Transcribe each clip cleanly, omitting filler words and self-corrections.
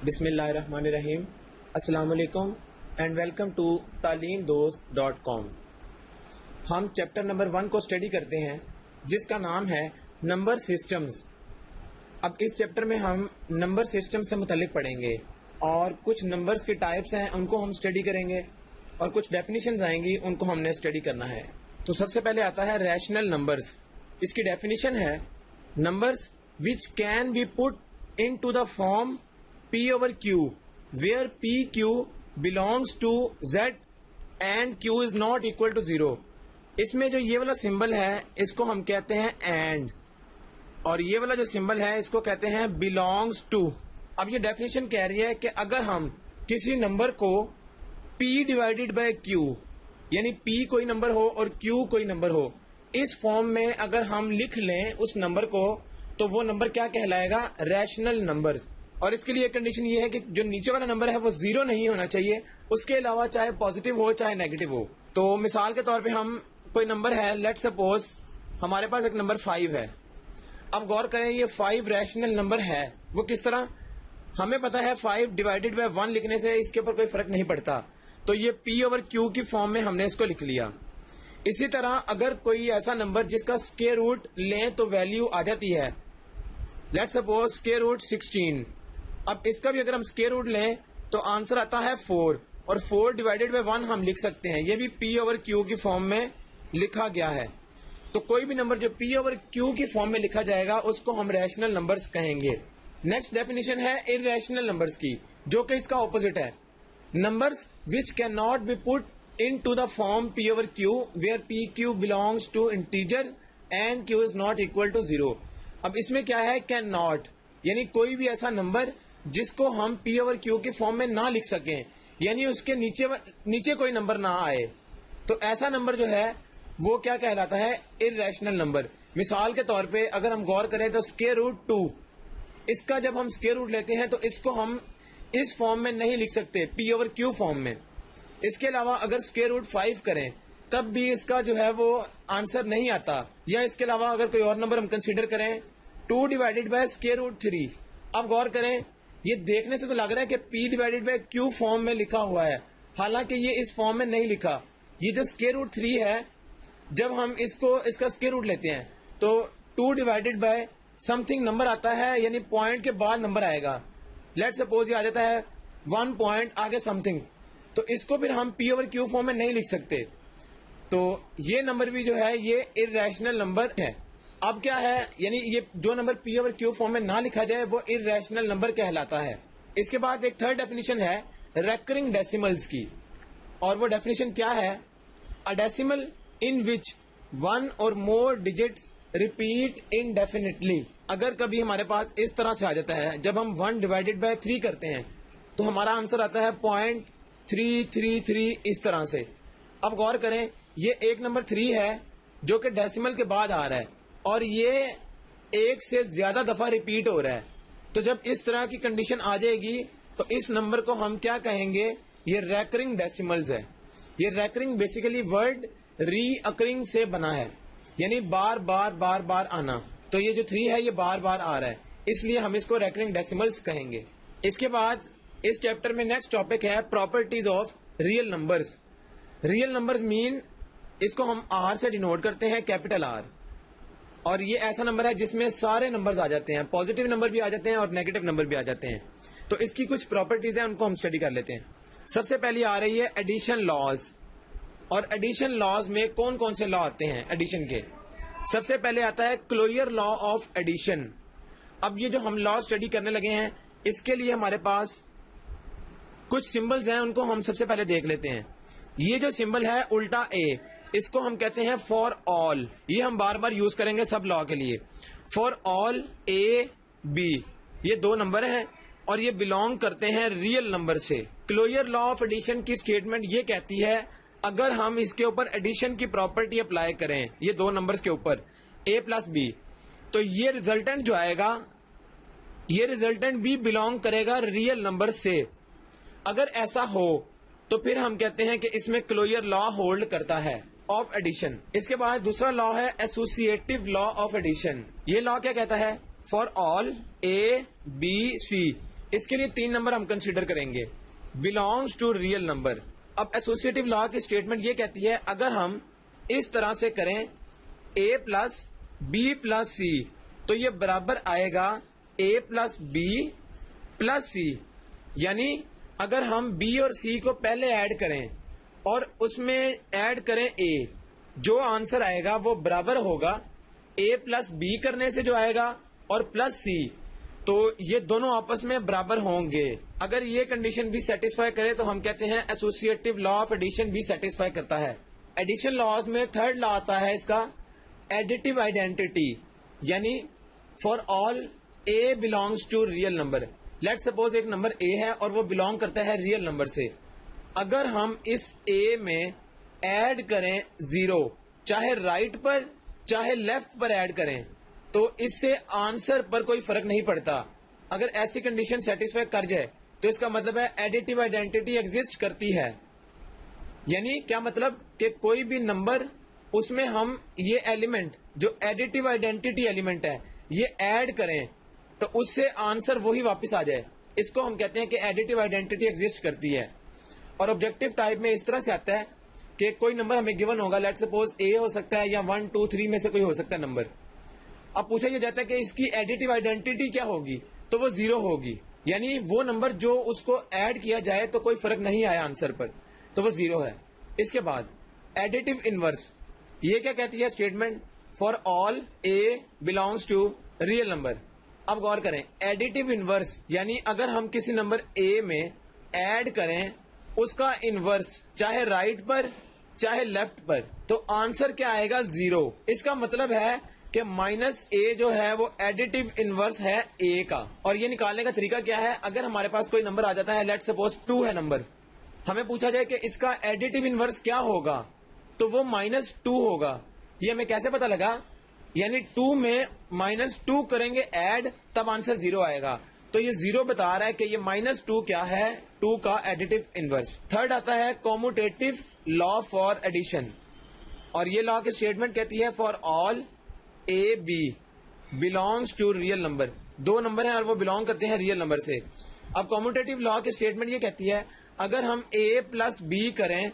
بسم اللہ الرحمن الرحیم. السلام علیکم اینڈ ویلکم ٹو تعلیمدوست.com. ہم چیپٹر نمبر 1 کو اسٹڈی کرتے ہیں جس کا نام ہے نمبر سسٹمز. اب اس چیپٹر میں ہم نمبر سسٹم سے متعلق پڑھیں گے اور کچھ نمبرز کے ٹائپس ہیں ان کو ہم اسٹڈی کریں گے اور کچھ ڈیفینیشنز آئیں گی ان کو ہم نے اسٹڈی کرنا ہے. تو سب سے پہلے آتا ہے ریشنل نمبرز. اس کی ڈیفینیشن ہے numbers which can be put into the form P over Q where PQ belongs to Z and Q is not equal to 0. اس میں جو یہ والا سمبل ہے اس کو ہم کہتے ہیں اینڈ، اور یہ والا جو سمبل ہے اس کو کہتے ہیں belongs to. اب یہ ڈیفینیشن کہہ رہی ہے کہ اگر ہم کسی نمبر کو P ڈیوائڈیڈ بائی Q یعنی P کوئی نمبر ہو اور Q کوئی نمبر ہو، اس فارم میں اگر ہم لکھ لیں اس نمبر کو تو وہ نمبر کیا کہلائے گا؟ Rational number. اور اس کے لیے کنڈیشن یہ ہے کہ جو نیچے والا نمبر ہے وہ 0 نہیں ہونا چاہیے، اس کے علاوہ چاہے پازیٹیو ہو چاہے نیگیٹو ہو. تو مثال کے طور پہ ہم کوئی نمبر ہے، لیٹ سپوز ہمارے پاس ایک نمبر 5 ہے. اب غور کریں یہ 5 ریشنل نمبر ہے. وہ کس طرح؟ ہمیں پتا ہے 5 ڈیوائڈیڈ بائی 1 لکھنے سے اس کے اوپر کوئی فرق نہیں پڑتا، تو یہ P اوور Q کی فارم میں ہم نے اس کو لکھ لیا. اسی طرح اگر کوئی ایسا نمبر جس کا اسکوائر روٹ لیں تو ویلیو آ جاتی ہے، لیٹ سپوز اسکوائر روٹ 16. اب اس کا بھی اگر ہم اسکوائر روٹ لیں تو آنسر آتا ہے 4، اور 4 ڈیوائڈیڈ بائی 1 ہم لکھ سکتے ہیں، یہ بھی P اوور Q کی فارم میں لکھا گیا ہے. تو کوئی بھی نمبر جو P اوور Q کی فارم میں لکھا جائے گا اس کو ہم ریشنل نمبرز کہیں گے. نیکسٹ ڈیفینیشن ہے ارریشنل نمبرز کی، جو کہ اس کا اپوزٹ ہے. Numbers which can not be put into the form P over Q where PQ belongs to integer and Q is not equal to 0. اب اس میں کیا ہے؟ کین ناٹ یعنی کوئی بھی ایسا نمبر جس کو ہم P اوور Q کی فارم میں نہ لکھ سکیں، یعنی اس کے نیچے کوئی نمبر نہ آئے، تو ایسا نمبر جو ہے وہ کیا کہلاتا ہے؟ Irrational number. مثال کے طور پہ اگر ہم غور کریں تو اسکوائر روٹ 2، اس کا جب ہم اسکوائر روٹ لیتے ہیں تو اس کو ہم اس فارم میں نہیں لکھ سکتے P اوور Q فارم میں. اس کے علاوہ اگر اسکوائر روٹ 5 کریں تب بھی اس کا جو ہے وہ آنسر نہیں آتا. یا اس کے علاوہ اگر کوئی اور نمبر ہم کنسیڈر کریں 2 ڈیوائڈیڈ بائی اسکوائر روٹ 3. اب غور کریں، یہ دیکھنے سے تو لگ رہا ہے کہ P divided by Q form میں لکھا ہوا ہے، حالانکہ یہ اس فارم میں نہیں لکھا. یہ جو اسکوائر روٹ 3 ہے جب ہم اس کا اسکوائر روٹ لیتے ہیں تو 2 divided by some thing number آتا ہے، یعنی پوائنٹ کے بعد نمبر آئے گا. لیٹ سپوز یہ آ جاتا ہے 1 پوائنٹ آگے سم تھنگ، تو اس کو پھر ہم P اوور Q فارم میں نہیں لکھ سکتے. تو یہ نمبر بھی جو ہے یہ ارریشنل نمبر ہے. اب کیا ہے؟ یعنی یہ جو number P over Q form میں نہ لکھا جائے وہ ارریشنل نمبر کہلاتا ہے. اس کے بعد ایک تھرڈ ڈیفینیشن ہے ریکرنگ ڈیسیملز کی، اور وہ ڈیفینیشن کیا ہے؟ اے ڈیسیمل ان وچ 1 اور مور ڈیجٹس ریپیٹ انڈیفینیٹلی. اگر کبھی ہمارے پاس اس طرح سے آ جاتا ہے، جب ہم 1 ڈیوائڈیڈ بائی 3 کرتے ہیں تو ہمارا آنسر آتا ہے 0.333 اس طرح سے. اب غور کریں، یہ ایک نمبر 3 ہے جو کہ ڈیسیمل کے بعد آ رہا ہے اور یہ ایک سے زیادہ دفعہ ریپیٹ ہو رہا ہے. تو جب اس طرح کی کنڈیشن آ جائے گی تو اس نمبر کو ہم کیا کہیں گے؟ یہ ریکرنگ ڈیسیملز ہے. یہ ریکرنگ بیسیکلی ورڈ ری اکرنگ سے بنا ہے، یعنی بار بار بار بار آنا. تو یہ جو 3 ہے یہ بار بار آ رہا ہے، اس لیے ہم اس کو ریکرنگ ڈیسیملز کہیں گے. اس کے بعد اس چیپٹر میں نیکسٹ ٹاپک ہے properties of real numbers. Real numbers مین، اس کو ہم R سے ڈینوٹ کرتے ہیں، کیپٹل R. اور یہ ایسا نمبر ہے جس میں سارے نمبرز آ جاتے ہیں، پازیٹیو نمبر بھی آ جاتے ہیں اور نیگیٹو نمبر بھی آ جاتے ہیں. تو اس کی کچھ پراپرٹیز ہیں، ان کو ہم اسٹڈی کر لیتے ہیں. سب سے پہلی آ رہی ہے ایڈیشن لاز. اور ایڈیشن لاز میں کون کون سے لا آتے ہیں ایڈیشن کے؟ سب سے پہلے آتا ہے کلوئر لا آف ایڈیشن. اب یہ جو ہم لا اسٹڈی کرنے لگے ہیں اس کے لیے ہمارے پاس کچھ سمبلز ہیں، ان کو ہم سب سے پہلے دیکھ لیتے ہیں. یہ جو سمبل ہے الٹا اے، اس کو ہم کہتے ہیں فار آل. یہ ہم بار بار یوز کریں گے سب لا کے لیے. فار آل اے بی، یہ 2 نمبر ہیں اور یہ بلونگ کرتے ہیں ریئل نمبر سے. کلوئر لا آف ایڈیشن کی اسٹیٹمنٹ یہ کہتی ہے اگر ہم اس کے اوپر ایڈیشن کی پراپرٹی اپلائی کریں یہ 2 نمبرز کے اوپر اے پلس بی، تو یہ ریزلٹنٹ جو آئے گا یہ ریزلٹنٹ بھی بلونگ کرے گا ریئل نمبر سے. اگر ایسا ہو تو پھر ہم کہتے ہیں کہ اس میں کلوئر لا ہولڈ کرتا ہے آف ایڈیشن. اس کے بعد دوسرا لا ہے ایسوسیٹیو لا آف ایڈیشن. یہ لا کیا کہتا ہے؟ For all a B C, اس کے لیے 3 نمبر ہم کنسیڈر کریں گے. belongs to real number. اب ایسوسیٹیو لا کی اسٹیٹمنٹ یہ کہتی ہے اگر ہم اس طرح سے کریں a پلس بی پلس سی تو یہ برابر آئے گا a پلس بی پلس سی. یعنی اگر ہم بی اور سی کو پہلے ایڈ کریں اور اس میں ایڈ کریں a, جو آنسر آئے گا وہ برابر ہوگا a پلس بی کرنے سے جو آئے گا اور پلس سی. تو یہ دونوں آپس میں برابر ہوں گے. اگر یہ کنڈیشن بھی سیٹسفائی کرے تو ہم کہتے ہیں ایسوسیٹیو لا آف ایڈیشن بھی سیٹسفائی کرتا ہے. ایڈیشن لاز میں تھرڈ لا آتا ہے اس کا ایڈیٹیو آئیڈینٹی, یعنی for all a belongs to real number. Let suppose ایک نمبر اے ہے اور وہ بلانگ کرتا ہے ریئل نمبر سے. اگر ہم اس اے میں ایڈ کریں 0, چاہے رائٹ پر چاہے لیفٹ پر ایڈ کریں, تو اس سے آنسر پر کوئی فرق نہیں پڑتا. اگر ایسی کنڈیشن سیٹسفائی کر جائے تو اس کا مطلب ہے ایڈیٹیو آئیڈینٹی ایگزسٹ کرتی ہے. یعنی کیا مطلب کہ کوئی بھی نمبر اس میں ہم یہ ایلیمنٹ جو ایڈیٹیو آئیڈینٹی ایلیمنٹ ہے یہ ایڈ کریں تو اس سے آنسر وہی واپس آ جائے. اس کو ہم کہتے ہیں کہ ایڈیٹیو آئیڈینٹی ایگزسٹ کرتی ہے. اور آبجیکٹیو ٹائپ میں اس طرح سے آتا ہے کہ کوئی نمبر ہمیں گیون ہوگا, لیٹ سپوز اے ہو سکتا ہے یا 1 2 3 میں سے کوئی ہو سکتا ہے نمبر. اب پوچھا یہ جاتا ہے کہ اس کی ایڈیٹیو آئیڈینٹی کیا ہوگی, تو وہ 0 ہوگی. یعنی وہ نمبر جو اس کو ایڈ کیا جائے تو کوئی فرق نہیں آیا آنسر پر, تو وہ 0 ہے. اس کے بعد ایڈیٹیو انورس, یہ کیا کہتی ہے statement, for all a belongs to real number. اب غور کریں, ایڈیٹیو انورس یعنی اگر ہم کسی نمبر اے میں ایڈ کریں اس کا انورس چاہے رائٹ پر چاہے لیفٹ پر, تو آنسر کیا آئے گا 0. اس کا مطلب ہے کہ مائنس اے جو ہے وہ ایڈیٹیو انورس ہے اے کا. اور یہ نکالنے کا طریقہ کیا ہے, اگر ہمارے پاس کوئی نمبر آ جاتا ہے, لیٹ سپوز 2 ہے نمبر, ہمیں پوچھا جائے کہ اس کا ایڈیٹیو انورس کیا ہوگا, تو وہ -2 ہوگا. یہ ہمیں کیسے پتا لگا, یعنی 2 میں -2 کریں گے ایڈ, تب آنسر 0 آئے گا. تو یہ 0 بتا رہا ہے کہ یہ -2 کیا ہے, 2 کا ایڈیٹیو انورس. تھرڈ آتا ہے کوموٹیٹیو لا فار ایڈیشن, اور یہ لا کی اسٹیٹمنٹ کہتی ہے for all a be belongs to real number. 2 نمبر ہیں اور وہ بلانگ کرتے ہیں ریئل نمبر سے. اب کوموٹیٹیو لا کی اسٹیٹمنٹ یہ کہتی ہے اگر ہم اے پلس بی کریں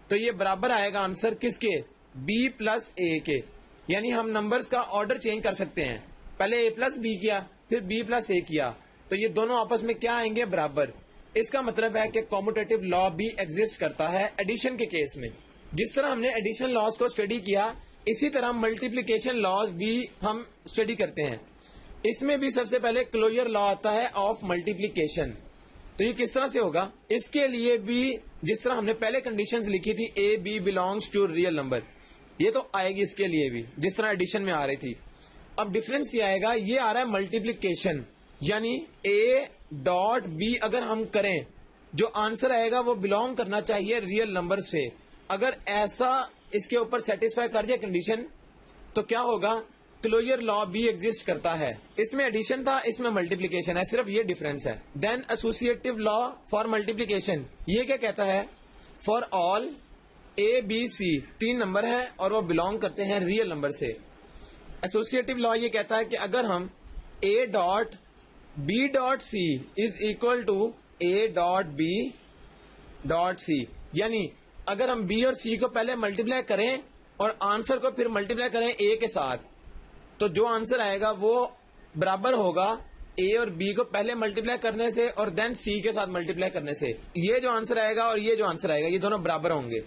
تو یہ برابر آئے گا آنسر کس کے, بی پلس اے کے. یعنی ہم نمبرز کا آرڈر چینج کر سکتے ہیں, پہلے اے پلس بی کیا پھر بی پلس اے کیا, تو یہ دونوں آپس میں کیا آئیں گے, برابر. اس کا مطلب ہے کہ کوموٹیٹیو لا بھی ایگزسٹ کرتا ہے ایڈیشن کے کیس میں. جس طرح ہم نے ایڈیشن لاز کو اسٹڈی کیا, اسی طرح ملٹیپلیکیشن لاز بھی ہم اسٹڈی کرتے ہیں. اس میں بھی سب سے پہلے کلوجر لا آتا ہے آف ملٹیپلیکیشن. تو یہ کس طرح سے ہوگا, اس کے لیے بھی جس طرح ہم نے پہلے کنڈیشنز لکھی تھی A be belongs to real number, یہ تو آئے گی اس کے لیے بھی جس طرح ایڈیشن میں آ رہی تھی. اب ڈفرنس یہ آئے گا, یہ آ رہا ہے ملٹیپلیکیشن, یعنی اے ڈاٹ بی اگر ہم کریں جو آنسر آئے گا وہ بلانگ کرنا چاہیے ریئل نمبر سے. اگر ایسا اس کے اوپر سیٹسفائی کر جائے کنڈیشن تو کیا ہوگا, کلوجر لا بھی ایگزسٹ کرتا ہے. اس میں ایڈیشن تھا, اس میں ملٹیپلیکیشن ہے, صرف یہ ڈفرنس ہے. Then associative law for multiplication, یہ کیا کہتا ہے, for all a B C 3 number ہیں اور وہ بلانگ کرتے ہیں ریئل نمبر سے. ایسوسیٹیو لا یہ کہتا ہے کہ اگر ہم A dot B dot C is equal to A dot B dot C, یعنی اگر ہم بی اور سی کو پہلے ملٹیپلائی کریں اور آنسر کو پھر ملٹیپلائی کریں اے کے ساتھ, تو جو آنسر آئے گا وہ برابر ہوگا اے اور بی کو پہلے ملٹیپلائی کرنے سے اور دین سی کے ساتھ ملٹیپلائی کرنے سے. یہ جو آنسر آئے گا اور یہ جو آنسر آئے گا یہ دونوں برابر ہوں گے.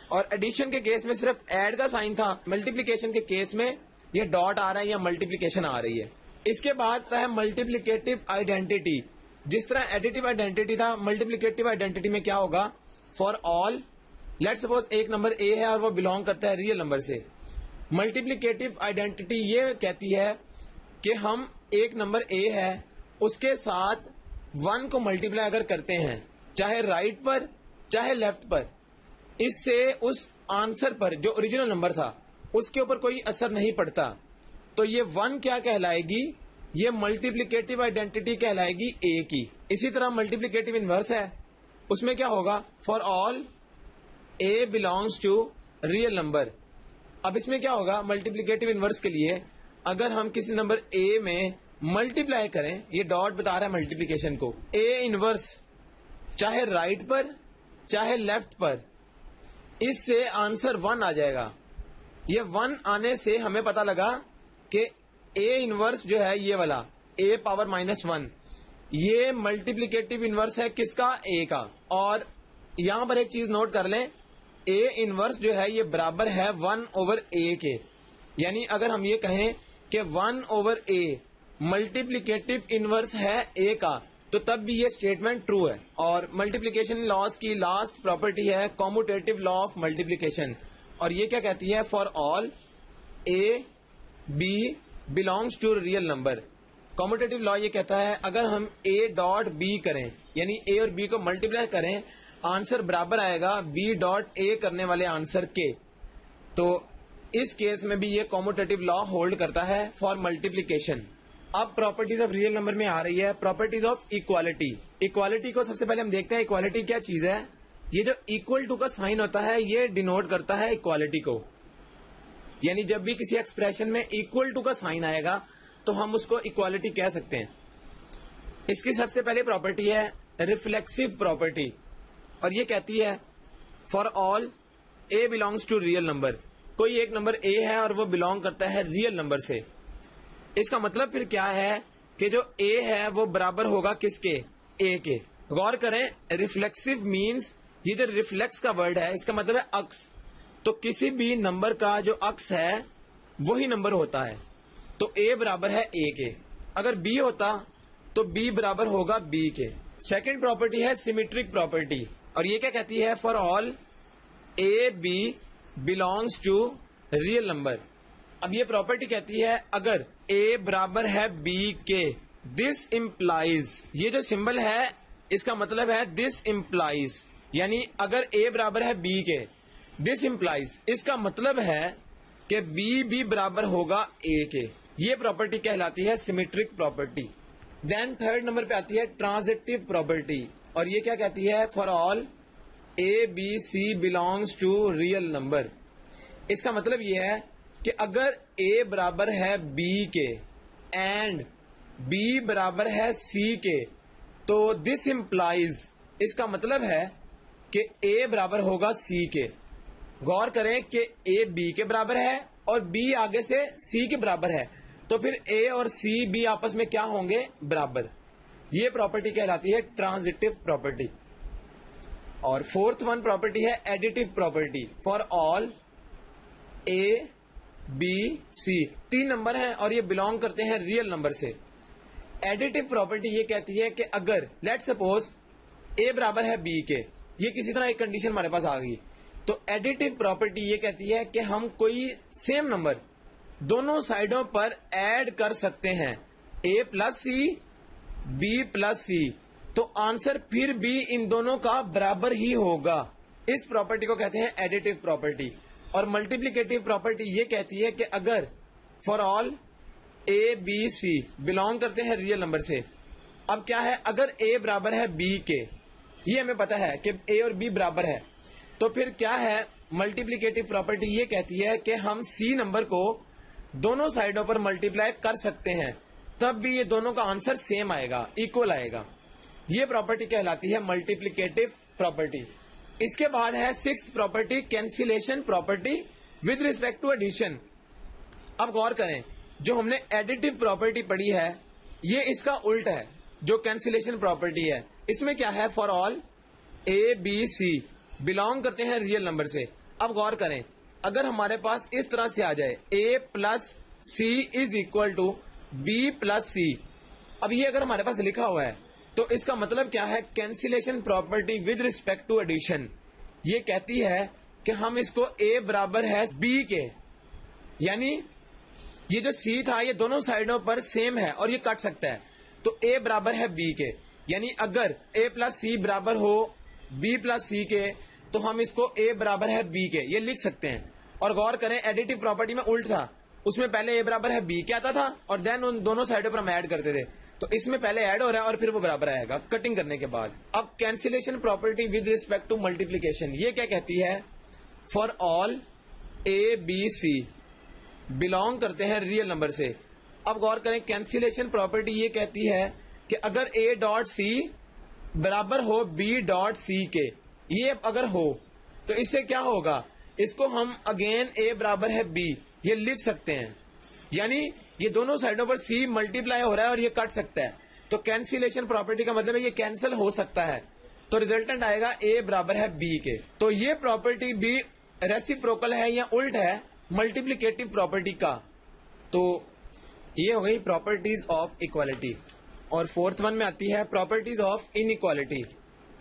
اور ایڈیشن کے کیس میں صرف ایڈ کا سائن تھا, ملٹیپلیکیشن کے کیس میں یہ ڈاٹ آ رہا ہے یا ملٹیپلیکیشن آ رہی ہے. اس کے بعد ہے ملٹیپلیکیٹو آئیڈینٹی. جس طرح ایڈیٹیو آئیڈینٹی تھا, ملٹیپلیکیٹو آئیڈینٹی میں کیا ہوگا, فار آل لیٹ سپوز ایک نمبر اے ہے اور وہ بلانگ کرتا ہے ریئل نمبر سے. ملٹیپلیکیٹو آئیڈینٹی یہ کہتی ہے کہ ہم ایک نمبر اے ہے اس کے ساتھ 1 کو ملٹیپلائی اگر کرتے ہیں چاہے رائٹ پر چاہے لیفٹ پر, اس سے اس آنسر پر جو اوریجنل نمبر تھا اس کے اوپر کوئی اثر نہیں پڑتا. تو یہ 1 کیا کہلائے گی, یہ ملٹیپلیکیٹو آئیڈینٹی کہلائے گی اے کی. اسی طرح ملٹیپلیکیٹو انورس ہے, اس میں کیا ہوگا, for all a belongs to real number. اب اس میں کیا ہوگا, ملٹیپلیکیٹو انورس کے لیے اگر ہم کسی نمبر اے میں ملٹیپلائی کریں, یہ ڈاٹ بتا رہا ہے ملٹیپلیکیشن کو, اے انورس چاہے رائٹ پر چاہے لیفٹ پر, اس سے آنسر 1 آ جائے گا. یہ 1 آنے سے ہمیں پتا لگا کہ اے انورس جو ہے یہ والا اے پاور -1 یہ ملٹیپلیکیٹو انورس ہے کس کا, اے کا. اور یہاں پر ایک چیز نوٹ کر لیں, اے انورس جو ہے یہ برابر ہے 1/a کے. یعنی اگر ہم یہ کہیں کہ 1/a ملٹیپلیکیٹو انورس ہے اے کا تو تب بھی یہ اسٹیٹمنٹ ٹرو ہے. اور ملٹیپلیکیشن لاز کی لاسٹ پراپرٹی ہے کاموٹیٹو لا آف ملٹیپلیکیشن, اور یہ کیا کہتی ہے, for all a be belongs to real number. Commutative law یہ کہتا ہے اگر ہم اے ڈاٹ بی کریں یعنی اے اور بی کو ملٹیپلائی کریں آنسر برابر آئے گا بی ڈاٹ اے کرنے والے آنسر کے. تو اس کیس میں بھی یہ کاموٹیٹو لا ہولڈ کرتا ہے فار ملٹیپلیکیشن. اب پراپرٹیز آف ریئل نمبر میں آ رہی ہے پراپرٹیز آف اکوالٹی. اکوالٹی کو سب سے پہلے ہم دیکھتے ہیں اکوالٹی کیا چیز ہے. یہ جو اکول ٹو کا سائن ہوتا ہے یہ ڈینوٹ کرتا ہے اکوالٹی کو. یعنی جب بھی کسی ایکسپریشن میں اکول ٹو کا سائن آئے گا تو ہم اس کو اکوالٹی کہہ سکتے ہیں. اس کی سب سے پہلے پراپرٹی ہے ریفلیکسو پراپرٹی, اور یہ کہتی ہے for all a belongs to real number. کوئی ایک نمبر اے ہے اور وہ بلونگ کرتا ہے ریئل نمبر سے. اس کا مطلب پھر کیا ہے کہ جو اے ہے وہ برابر ہوگا کس کے, اے کے. غور کریں ریفلیکسو مینس یہ جو ریفلیکس کا ورڈ ہے اس کا مطلب ہے عکس. تو کسی بھی نمبر کا جو عکس ہے وہی نمبر ہوتا ہے. تو اے برابر ہے اے کے. اگر بی ہوتا تو بی برابر ہوگا بی کے. سیکنڈ پراپرٹی ہے سیمیٹرک پراپرٹی, اور یہ کیا کہتی ہے for all a be belongs to real number. اب یہ پراپرٹی کہتی ہے اگر اے برابر ہے بی کے دس امپلائز, یہ جو سمبل ہے اس کا مطلب ہے دس امپلائز, یعنی اگر اے برابر ہے بی کے دس امپلائز اس کا مطلب ہے کہ بی بھی برابر ہوگا اے کے. یہ پراپرٹی کہلاتی ہے symmetric property. Then third number پہ آتی ہے ٹرانزٹیو پراپرٹی, اور یہ کیا کہتی ہے for all a be C belongs to real number. اس کا مطلب یہ ہے کہ اگر اے برابر ہے بی کے اینڈ بی برابر ہے سی کے تو دس امپلائز اس کا مطلب ہے کہ اے برابر ہوگا سی کے. غور کریں کہ اے بی کے برابر ہے اور بی آگے سے سی کے برابر ہے تو پھر اے اور سی بھی آپس میں کیا ہوں گے, برابر. یہ پراپرٹی کہلاتی ہے ٹرانزٹیو پراپرٹی. اور فورتھ ون پراپرٹی ہے additive property for all a B C. 3 number ہیں اور یہ بلونگ کرتے ہیں ریئل نمبر سے. ایڈیٹو پراپرٹی یہ کہتی ہے کہ اگر لیٹ سپوز اے برابر ہے بی کے, یہ کسی طرح ایک کنڈیشن ہمارے پاس آ گئی, تو ایڈیٹو پراپرٹی یہ کہتی ہے کہ ہم کوئی سیم نمبر دونوں سائڈوں پر ایڈ کر سکتے ہیں, اے پلس سی بی پلس سی, تو آنسر پھر بھی ان دونوں کا برابر ہی ہوگا. اس پراپرٹی کو کہتے ہیں ایڈیٹو پراپرٹی. اور ملٹیپلیکیٹو پراپرٹی یہ کہتی ہے کہ اگر for all a be c belong کرتے ہیں ریئل نمبر سے, اب کیا ہے اگر اے برابر ہے بی کے, یہ ہمیں پتا ہے کہ اے اور بی برابر ہے, تو پھر کیا ہے ملٹیپلیکیٹو پراپرٹی یہ کہتی ہے کہ ہم سی نمبر کو دونوں سائڈوں پر ملٹیپلائی کر سکتے ہیں, تب بھی یہ دونوں کا آنسر سیم آئے گا, ایکول آئے گا. یہ پراپرٹی کہلاتی ہے ملٹیپلیکیٹو پراپرٹی. اس کے بعد ہے 6th property cancellation property with respect to addition. اب غور کریں جو ہم نے ایڈیٹو پراپرٹی پڑھی ہے یہ اس کا الٹ ہے. جو کینسلیشن پراپرٹی ہے اس میں کیا ہے for all a be c belong کرتے ہیں ریئل نمبر سے. اب غور کریں اگر ہمارے پاس اس طرح سے آ جائے A plus C is equal to B plus C, اب یہ اگر ہمارے پاس لکھا ہوا ہے تو اس کا مطلب کیا ہے cancellation property with respect to addition یہ کہتی ہے کہ ہم اس کو اے برابر ہے بی کے, یعنی یہ جو سی تھا یہ دونوں سائڈوں پر سیم ہے اور یہ کٹ سکتا ہے, تو اے برابر ہے بی کے, یعنی اگر اے پلس سی برابر ہو بی پلس سی کے تو ہم اس کو اے برابر ہے بی کے یہ لکھ سکتے ہیں. اور غور کریں ایڈیٹو پراپرٹی میں الٹ تھا, اس میں پہلے اے برابر ہے بی کے آتا تھا اور دین ان دونوں سائڈوں پر ہم ایڈ کرتے تھے, تو اس میں پہلے ایڈ ہو رہا ہے اور پھر وہ برابر آئے گا کٹنگ کرنے کے بعد. اب cancellation property with respect to multiplication یہ کیا کہتی ہے for all a be c belong کرتے ہیں ریئل نمبر سے, اب غور کریں کینسلیشن پراپرٹی یہ کہتی ہے کہ اگر اے ڈاٹ سی برابر ہو بی ڈاٹ سی کے، یہ اگر ہو تو اس سے کیا ہوگا، اس کو ہم اگین اے برابر ہے بی یہ لکھ سکتے ہیں، یعنی یہ دونوں سائڈوں پر سی ملٹی پلائی ہو رہا ہے اور یہ کٹ سکتا ہے، تو کینسلیشن پراپرٹی کا مطلب ہے یہ کینسل ہو سکتا ہے، تو ریزلٹنٹ آئے گا اے برابر ہے بی کے۔ تو یہ پراپرٹی بھی ریسیپروکل ہے یا الٹ ہے ملٹیپلیکیٹو پراپرٹی کا۔ تو یہ ہو گئی پراپرٹیز آف اکوالٹی، اور فورتھ ون میں آتی ہے پراپرٹیز آف انیکوالٹی۔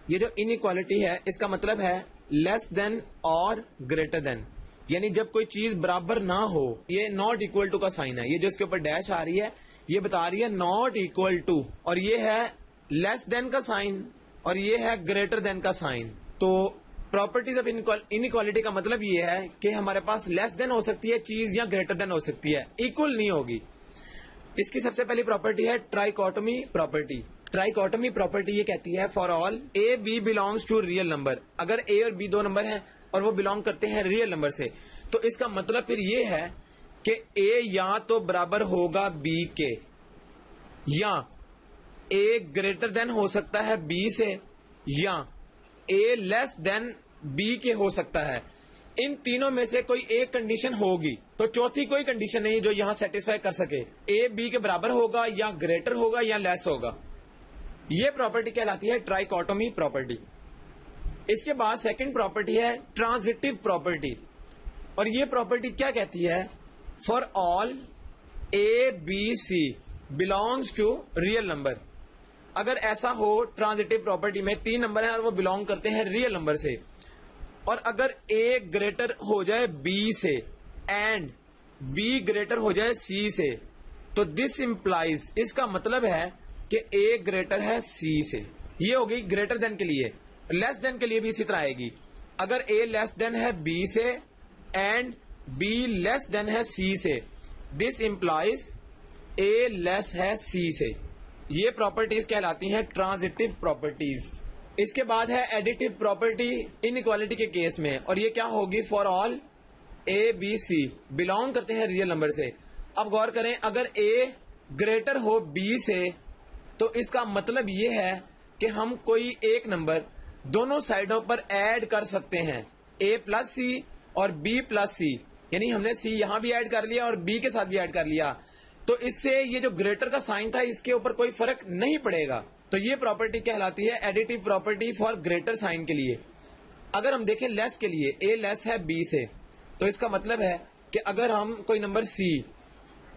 یہ جو انیکوالٹی ہے اس کا مطلب ہے لیس دین اور گریٹر دین، یعنی جب کوئی چیز برابر نہ ہو، یہ ناٹ اکول ٹو کا سائن ہے، یہ جو اس کے اوپر ڈیش آ رہی ہے یہ بتا رہی ہے ناٹ اکول ٹو، اور یہ ہے لیس دین کا سائن اور یہ ہے گریٹر دین کا سائن۔ تو پراپرٹیز آف انیکوالٹی کا مطلب یہ ہے کہ ہمارے پاس لیس دین ہو سکتی ہے چیز یا گریٹر دین ہو سکتی ہے، اکول نہیں ہوگی۔ اس کی سب سے پہلی پراپرٹی ہے ٹرائیکوٹمی پراپرٹی۔ ٹرائیکوٹمی پراپرٹی یہ کہتی ہے for all a be belongs to real number, اگر اے اور بی دو نمبر ہیں اور وہ بلانگ کرتے ہیں ریئل نمبر سے، تو اس کا مطلب پھر یہ ہے کہ اے یا تو برابر ہوگا بی کے، یا اے گریٹر دین ہو سکتا ہے بی سے، یا اے لیس دین بی کے ہو سکتا ہے۔ ان تینوں میں سے کوئی ایک کنڈیشن ہوگی، تو چوتھی کوئی کنڈیشن نہیں جو یہاں سیٹسفائی کر سکے، اے بی کے برابر ہوگا یا گریٹر ہوگا یا لیس ہوگا۔ یہ پراپرٹی کہلاتی ہے ٹرائیکوٹمی پراپرٹی۔ اس کے بعد سیکنڈ پراپرٹی ہے ٹرانزٹیو پراپرٹی، اور یہ پراپرٹی کیا کہتی ہے، for all a be c belongs to real number. اگر ایسا ہو ٹرانزٹیو پراپرٹی میں تین نمبر ہیں اور وہ بلانگ کرتے ہیں ریئل نمبر سے، اور اگر اے گریٹر ہو جائے بی سے اینڈ بی گریٹر ہو جائے سی سے، تو دس امپلائز، اس کا مطلب ہے کہ اے گریٹر ہے سی سے۔ یہ ہو گئی گریٹر دین کے لیے۔ لیس دین کے لیے بھی اسی طرح آئے گی، اگر اے لیس دین ہے بی سے اینڈ بی لیس دین ہے سی سے، دس امپلائز اے لیس ہے سی سے۔ یہ پراپرٹیز کہلاتی ہیں ٹرانزٹیو پراپرٹیز۔ اس کے بعد ہے ایڈیٹیو پراپرٹی انیکوالٹی کے کیس میں، اور یہ کیا ہوگی، for all a be c belong کرتے ہیں ریئل نمبر سے۔ اب غور کریں اگر اے گریٹر ہو بی سے، تو اس کا مطلب یہ ہے کہ ہم کوئی ایک نمبر دونوں سائڈوں پر ایڈ کر سکتے ہیں، اے پلس سی اور بی پلس سی، یعنی ہم نے سی یہاں بھی ایڈ کر لیا اور بی کے ساتھ بھی ایڈ کر لیا، تو اس سے یہ جو گریٹر کا سائن تھا اس کے اوپر کوئی فرق نہیں پڑے گا۔ تو یہ پراپرٹی کہلاتی ہے additive property for greater sign کے لیے۔ اگر ہم دیکھیں لیس کے لیے، اے لیس ہے بی سے، تو اس کا مطلب ہے کہ اگر ہم کوئی نمبر سی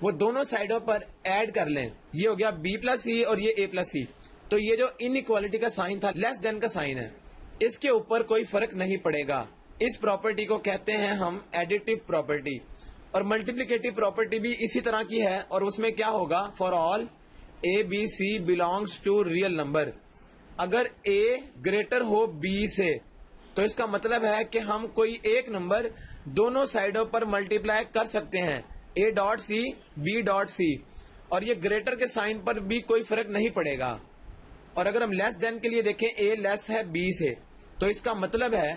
وہ دونوں سائڈوں پر ایڈ کر لیں، یہ ہو گیا بی پلس سی اور یہ اے پلس سی، تو یہ جو انیکوالٹی کا سائن تھا لیس دین کا سائن ہے، اس کے اوپر کوئی فرق نہیں پڑے گا۔ اس پراپرٹی کو کہتے ہیں ہم ایڈیٹیو پراپرٹی۔ اور ملٹیپلیکیٹو پراپرٹی بھی اسی طرح کی ہے، اور اس میں کیا ہوگا، for all a be c belongs to real number. اگر اے گریٹر ہو بی سے، تو اس کا مطلب ہے کہ ہم کوئی ایک نمبر دونوں سائڈوں پر ملٹیپلائی کر سکتے ہیں، A dot C B dot سی، اور یہ گریٹر کے سائن پر بھی کوئی فرق نہیں پڑے گا۔ اور اگر ہم لیس دین کے لیے دیکھیں، اے لیس ہے بی سے، تو اس کا مطلب ہے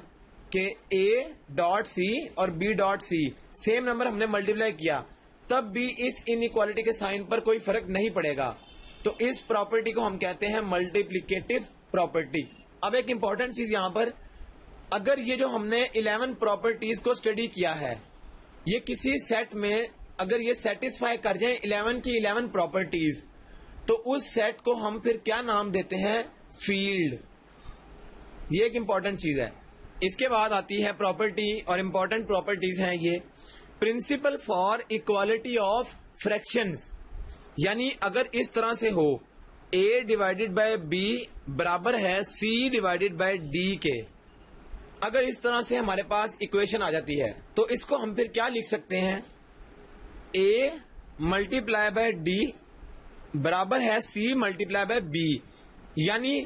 کہ اے ڈاٹ سی اور b dot c same number ہم نے ملٹیپلائی کیا، تب بھی اس انیکوالٹی کے سائن پر کوئی فرق نہیں پڑے گا۔ تو اس پراپرٹی کو ہم کہتے ہیں ملٹیپلیکیٹو پراپرٹی۔ اب ایک امپورٹنٹ چیز یہاں پر، اگر یہ جو ہم نے 11 پراپرٹیز کو اسٹڈی کیا ہے، یہ کسی سیٹ میں اگر یہ سیٹسفائی کر جائیں 11 کی 11 پراپرٹیز، تو اس سیٹ کو ہم پھر کیا نام دیتے ہیں، فیلڈ۔ یہ ایک امپورٹنٹ چیز ہے۔ اس کے بعد آتی ہے پراپرٹی، اور امپورٹنٹ پراپرٹیز ہیں یہ principal for equality of fractions, یعنی اگر اس طرح سے ہو اے ڈیوائڈیڈ بائی بی برابر ہے سی ڈیوائڈیڈ بائی ڈی کے، اگر اس طرح سے ہمارے پاس اکویشن آ جاتی ہے تو اس کو ہم پھر کیا لکھ سکتے ہیں، اے ملٹی پلائی بائی ڈی برابر ہے سی ملٹی پلائی بائی بی، یعنی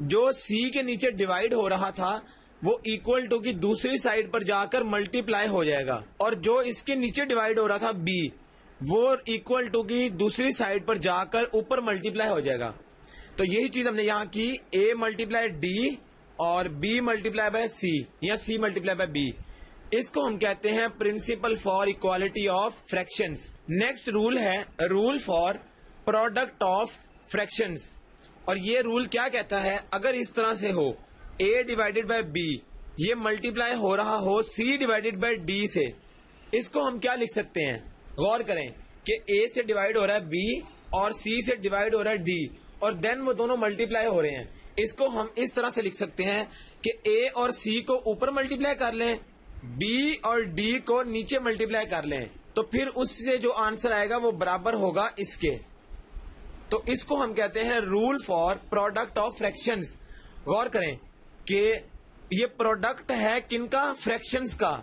جو سی کے نیچے ڈیوائڈ ہو رہا تھا وہ ایکول ٹو کی دوسری سائڈ پر جا کر ملٹی پلائی ہو جائے گا، اور جو اس کے نیچے ڈیوائڈ ہو رہا تھا بی، وہ ایکول ٹو کی دوسری سائڈ پر جا کر اوپر ملٹی پلائی ہو جائے گا۔ تو یہی چیز ہم نے یہاں کی، اے ملٹی پلائی ڈی اور B multiply by C, یا C multiply by B. اس کو ہم کہتے ہیں principle for equality of fractions. Next rule ہے rule for product of fractions. اور یہ رول کیا کہتا ہے؟ اگر اس طرح سے ہو a ڈیوائڈیڈ بائی b یہ ملٹیپلائی ہو رہا ہو c ڈیوائڈیڈ بائی d سے، اس کو ہم کیا لکھ سکتے ہیں؟ غور کریں کہ a سے ڈیوائڈ ہو رہا ہے b اور c سے ڈیوائڈ ہو رہا ہے d اور دین وہ دونوں ملٹیپلائی ہو رہے ہیں. اس کو ہم اس طرح سے لکھ سکتے ہیں کہ a اور c کو اوپر ملٹیپلائی کر لیں، b اور d کو نیچے ملٹیپلائی کر لیں، تو پھر اس سے جو آنسر آئے گا وہ برابر ہوگا اس کے. تو اس کو ہم کہتے ہیں rule for product of fractions. غور کریں کہ یہ پروڈکٹ ہے کن کا؟ فریکشنز کا،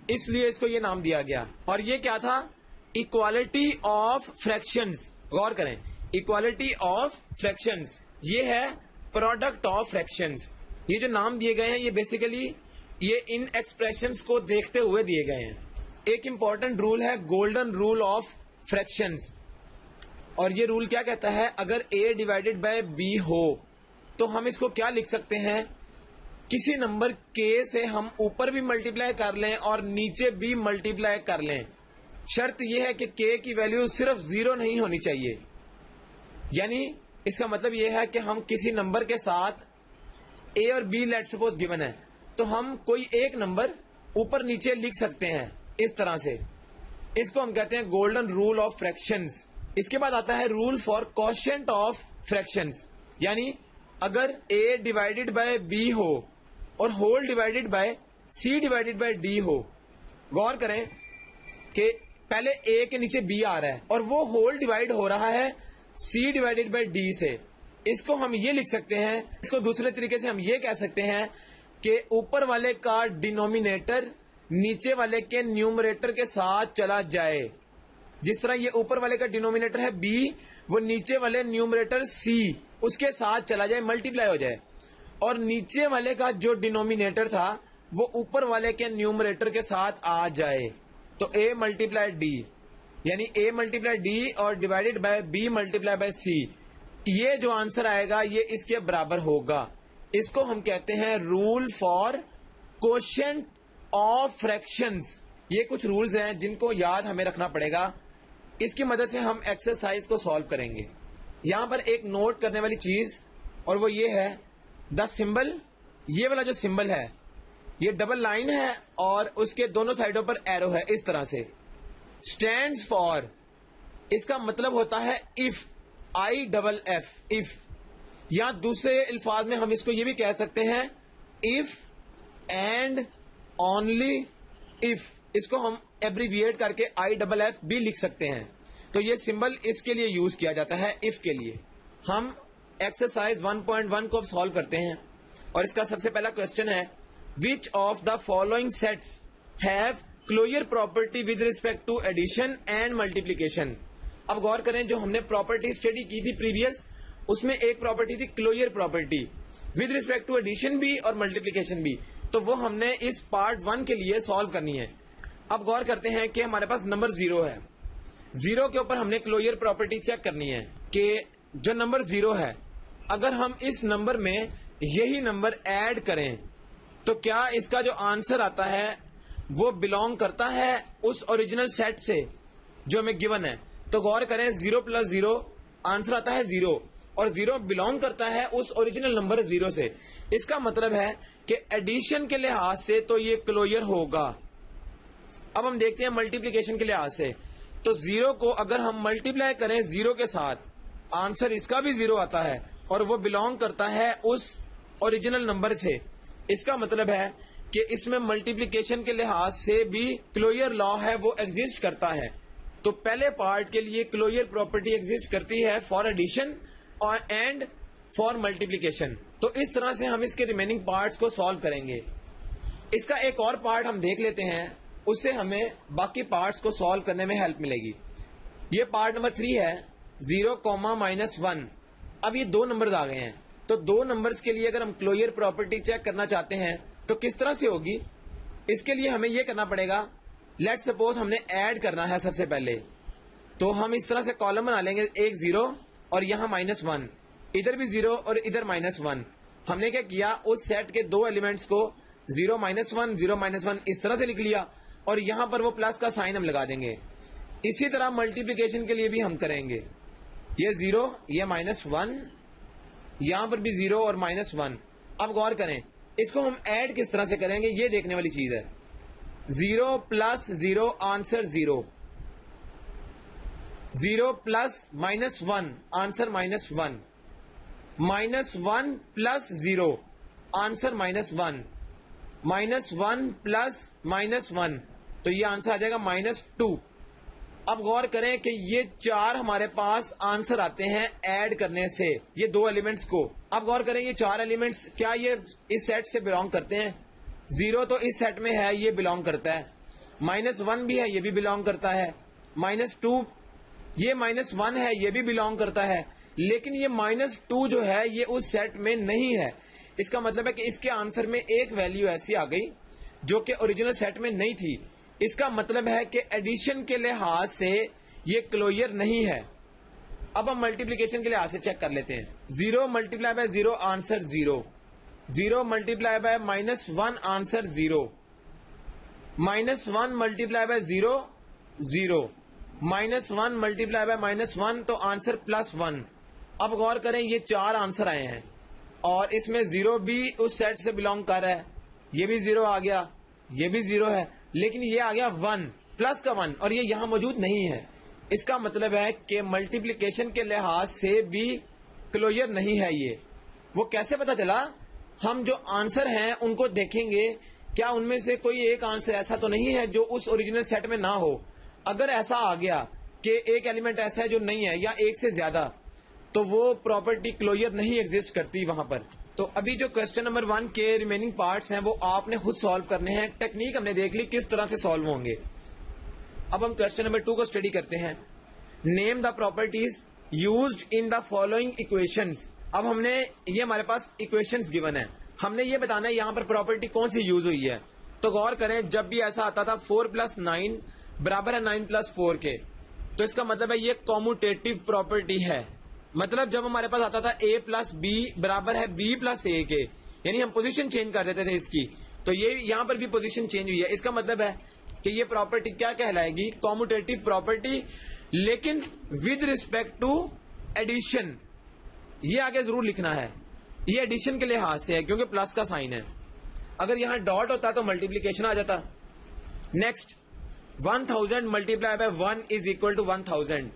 اس لیے اس کو یہ نام دیا گیا. اور یہ کیا تھا؟ Equality of fractions. غور کریں اکوالٹی آف فریکشنز یہ ہے پروڈکٹ آف فریکشنز. یہ جو نام دیے گئے ہیں یہ بیسیکلی یہ ان ایکسپریشنز کو دیکھتے ہوئے دیے گئے ہیں. ایک امپورٹنٹ رول ہے گولڈن رول آف فریکشنز. اور یہ رول کیا کہتا ہے؟ اگر a ڈیوائڈیڈ بائی b ہو تو ہم اس کو کیا لکھ سکتے ہیں؟ کسی نمبر k سے ہم اوپر بھی ملٹیپلائی کر لیں اور نیچے بھی ملٹیپلائی کر لیں. شرط یہ ہے کہ k کی ویلیو صرف 0 نہیں ہونی چاہیے. یعنی اس کا مطلب یہ ہے کہ ہم کسی نمبر کے ساتھ a اور b لیٹ سپوز گیون ہے تو ہم کوئی ایک نمبر اوپر نیچے لکھ سکتے ہیں اس طرح سے. اس کو ہم کہتے ہیں گولڈن رول آف فریکشنز. اس کے بعد آتا ہے rule for quotient of fractions. یعنی اگر a ڈیوائڈیڈ بائی b ہو اور whole divided by c divided by d ہو. غور کریں کہ پہلے a کے نیچے b آ رہا ہے اور وہ ہول ڈیوائڈ ہو رہا ہے c ڈیوائڈیڈ بائی d سے. اس کو ہم یہ لکھ سکتے ہیں، اس کو دوسرے طریقے سے ہم یہ کہہ سکتے ہیں کہ اوپر والے کا ڈینومینیٹر نیچے والے کے نیومریٹر کے ساتھ چلا جائے. جس طرح یہ اوپر والے کا ڈینومینیٹر ہے b وہ نیچے والے نیومریٹر c اس کے ساتھ چلا جائے، ملٹیپلائی ہو جائے. اور نیچے والے کا جو ڈینومینیٹر تھا وہ اوپر والے کے نیومریٹر کے ساتھ آ جائے. تو a ملٹیپلائی d یعنی a ملٹیپلائی d اور divided by b multiply by c. یہ جو آنسر آئے گا یہ اس کے برابر ہوگا. اس کو ہم کہتے ہیں rule for quotient of fractions. یہ کچھ رولز ہیں جن کو یاد ہمیں رکھنا پڑے گا. اس کی مدد سے ہم ایکسرسائز کو سالو کریں گے. یہاں پر ایک نوٹ کرنے والی چیز اور وہ یہ ہے دا سمبل. یہ والا جو سمبل ہے یہ ڈبل لائن ہے اور اس کے دونوں سائڈوں پر ایرو ہے اس طرح سے. اسٹینڈس فار اس کا مطلب ہوتا ہے if, I double F if. یا دوسرے الفاظ میں ہم اس کو یہ بھی کہہ سکتے ہیں اف اینڈ اونلی اف. اس کو ہم ایبریویٹ کر کے آئی ڈبل ایف بھی لکھ سکتے ہیں. تو یہ سمبل اس کے لیے یوز کیا جاتا ہے اف کے لیے. ہم ایکسرسائز 1.1 کو سالو کرتے ہیں اور اس کا سب سے پہلا کوشچن ہے which of the following sets have closure property with respect to addition and multiplication. اب غور کریں جو ہم نے پراپرٹی اسٹڈی کی تھی پریویس اس میں ایک پراپرٹی تھی closure property with respect to addition بھی اور ملٹیپلیکیشن بھی. تو وہ ہم نے اس پارٹ 1 کے لیے سالو کرنی ہے. اب غور کرتے ہیں کہ ہمارے پاس نمبر 0 ہے. 0 کے اوپر ہم نے کلوئر پراپرٹی چیک کرنی ہے کہ جو نمبر 0 ہے اگر ہم اس نمبر میں یہی نمبر ایڈ کریں تو کیا اس کا جو آنسر آتا ہے وہ بلونگ کرتا ہے اس اوریجنل سیٹ سے جو ہمیں گیون ہے. تو غور کریں 0 + 0 آنسر آتا ہے 0 اور 0 بلونگ کرتا ہے اس اوریجنل نمبر 0 سے. اس کا مطلب ہے کہ ایڈیشن کے لحاظ سے تو یہ کلوئر ہوگا. اب ہم دیکھتے ہیں ملٹیپلیکیشن کے لحاظ سے. تو 0 کو اگر ہم ملٹیپلائی کریں 0 کے ساتھ آنسر اس کا بھی 0 آتا ہے اور وہ بلونگ کرتا ہے اس اوریجنل نمبر سے. اس کا مطلب ہے کہ اس میں ملٹیپلیکیشن کے لحاظ سے بھی کلوئر لا ہے وہ ایگزسٹ کرتا ہے. تو پہلے پارٹ کے لیے کلوئر پراپرٹی ایگزسٹ کرتی ہے for addition and for multiplication. تو اس طرح سے ہم اس کے ریمیننگ پارٹس کو سالو کریں گے. اس کا ایک اور پارٹ ہم دیکھ لیتے ہیں اس سے ہمیں باقی پارٹس کو سالو کرنے میں ہیلپ ملے گی. یہ پارٹ نمبر 3 ہے 0, -1. اب یہ 2 نمبرز آ گئے ہیں تو 2 نمبرز کے لیے اگر ہم کلوئر پراپرٹی چیک کرنا چاہتے ہیں تو کس طرح سے ہوگی؟ اس کے لیے ہمیں یہ کرنا پڑے گا لیٹ سپوز ہم نے ایڈ کرنا ہے سب سے پہلے. تو ہم اس طرح سے کالم بنا لیں گے ایک 0 اور یہاں -1 ادھر بھی 0 اور ادھر -1. ہم نے کیا کیا اس سیٹ کے 2 ایلیمنٹس کو 0 -1 0 -1 اس طرح سے لکھ لیا, اور یہاں پر وہ پلس کا سائن ہم لگا دیں گے. اسی طرح ملٹیپلیکیشن کے لیے بھی ہم کریں گے, یہ 0 یہ -1, یہاں پر بھی 0 اور -1. اب غور کریں اس کو ہم ایڈ کس طرح سے کریں گے, یہ دیکھنے والی چیز ہے. 0 + 0 آنسر 0, 0 + -1 آنسر -1, -1 + 0 آنسر -1, -1 + -1 تو یہ آنسر آ جائے گا -2. اب غور کریں کہ یہ 4 ہمارے پاس آنسر آتے ہیں ایڈ کرنے سے یہ 2 ایلیمنٹس کو. اب غور کریں یہ 4 ایلیمنٹس کیا یہ اس سیٹ سے بلونگ کرتے ہیں؟ 0 تو اس سیٹ میں ہے, یہ بلونگ کرتا ہے. -1 بھی ہے, یہ بھی بلونگ کرتا ہے. -2 یہ -1 ہے, یہ بھی بلونگ کرتا ہے. لیکن یہ -2 جو ہے یہ اس سیٹ میں نہیں ہے. اس کا مطلب ہے کہ اس کے آنسر میں ایک ویلیو ایسی آ گئی جو کہ اوریجنل سیٹ میں نہیں تھی. اس کا مطلب ہے کہ ایڈیشن کے لحاظ سے یہ کلوئر نہیں ہے. اب ہم ملٹیپلیکیشن کے لحاظ سے چیک کر لیتے ہیں. 0 × 0 آنسر 0, 0 × -1 آنسر 0, -1 × 0 0, -1 × -1 تو آنسر +1. اب غور کریں یہ 4 آنسر آئے ہیں اور اس میں 0 بھی اس سیٹ سے بلونگ کر رہا ہے, یہ بھی 0 آ گیا, یہ بھی 0 ہے, لیکن یہ آ گیا 1 پلس کا 1 اور یہ یہاں موجود نہیں ہے. اس کا مطلب ہے کہ ملٹیپلیکیشن کے لحاظ سے بھی کلوئر نہیں ہے. یہ وہ کیسے پتا چلا؟ ہم جو آنسر ہیں ان کو دیکھیں گے, کیا ان میں سے کوئی ایک آنسر ایسا تو نہیں ہے جو اس اوریجنل سیٹ میں نہ ہو. اگر ایسا آ گیا کہ ایک ایلیمنٹ ایسا ہے جو نہیں ہے یا ایک سے زیادہ, تو وہ پراپرٹی کلوئر نہیں ایگزسٹ کرتی وہاں پر. تو ابھی جو کوسچن نمبر 1 کے ریمیننگ پارٹس ہیں وہ آپ نے خود سالو کرنے ہیں. ٹیکنیک ہم نے دیکھ لی کس طرح سے سالو ہوں گے. اب ہم کوسچن نمبر 2 کو اسٹڈی کرتے ہیں. Name the properties used in the following equations. اب ہم نے یہ ہمارے پاس ایکویشنز گیون ہے, ہم نے یہ بتانا ہے یہاں پر پراپرٹی کون سی یوز ہوئی ہے. تو غور کریں جب بھی ایسا آتا تھا 4 + 9 برابر ہے 9 + 4 کے, تو اس کا مطلب ہے یہ کوموٹیٹو پراپرٹی ہے. مطلب جب ہمارے پاس آتا تھا a + b برابر ہے b + a کے, یعنی ہم پوزیشن چینج کر دیتے تھے اس کی, تو یہ یہاں پر بھی پوزیشن چینج ہوئی ہے. اس کا مطلب ہے کہ یہ پراپرٹی کیا کہلائے گی؟ کوموٹیٹو پراپرٹی, لیکن ود ریسپیکٹ ٹو ایڈیشن. یہ آگے ضرور لکھنا ہے, یہ ایڈیشن کے لحاظ سے ہے کیونکہ پلس کا سائن ہے. اگر یہاں ڈاٹ ہوتا تو ملٹیپلیکیشن آ جاتا. نیکسٹ 1000 × 1 = 1000.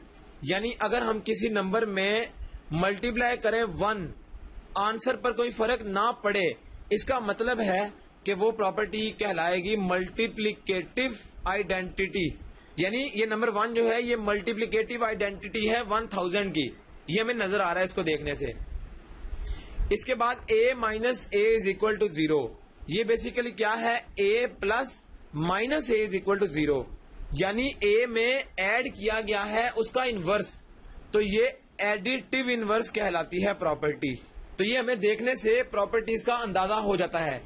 یعنی اگر ہم کسی نمبر میں ملٹیپلائی کریں 1, آنسر پر کوئی فرق نہ پڑے, اس کا مطلب ہے کہ وہ پراپرٹی کہلائے گی ملٹیپلیکیٹو آئیڈینٹی. یعنی یہ نمبر 1 جو ہے یہ ملٹیپلیکیٹو آئیڈینٹی ہے 1000 کی. یہ ہمیں نظر آ رہا ہے اس کو دیکھنے سے. اس کے بعد a - a = 0. یہ بیسیکلی کیا ہے؟ a + -a = 0. یعنی a میں ایڈ کیا گیا ہے اس کا انورس, تو یہ ایڈیٹو انورس کہلاتی ہے پراپرٹی. تو یہ ہمیں دیکھنے سے پراپرٹیز کا اندازہ ہو جاتا ہے.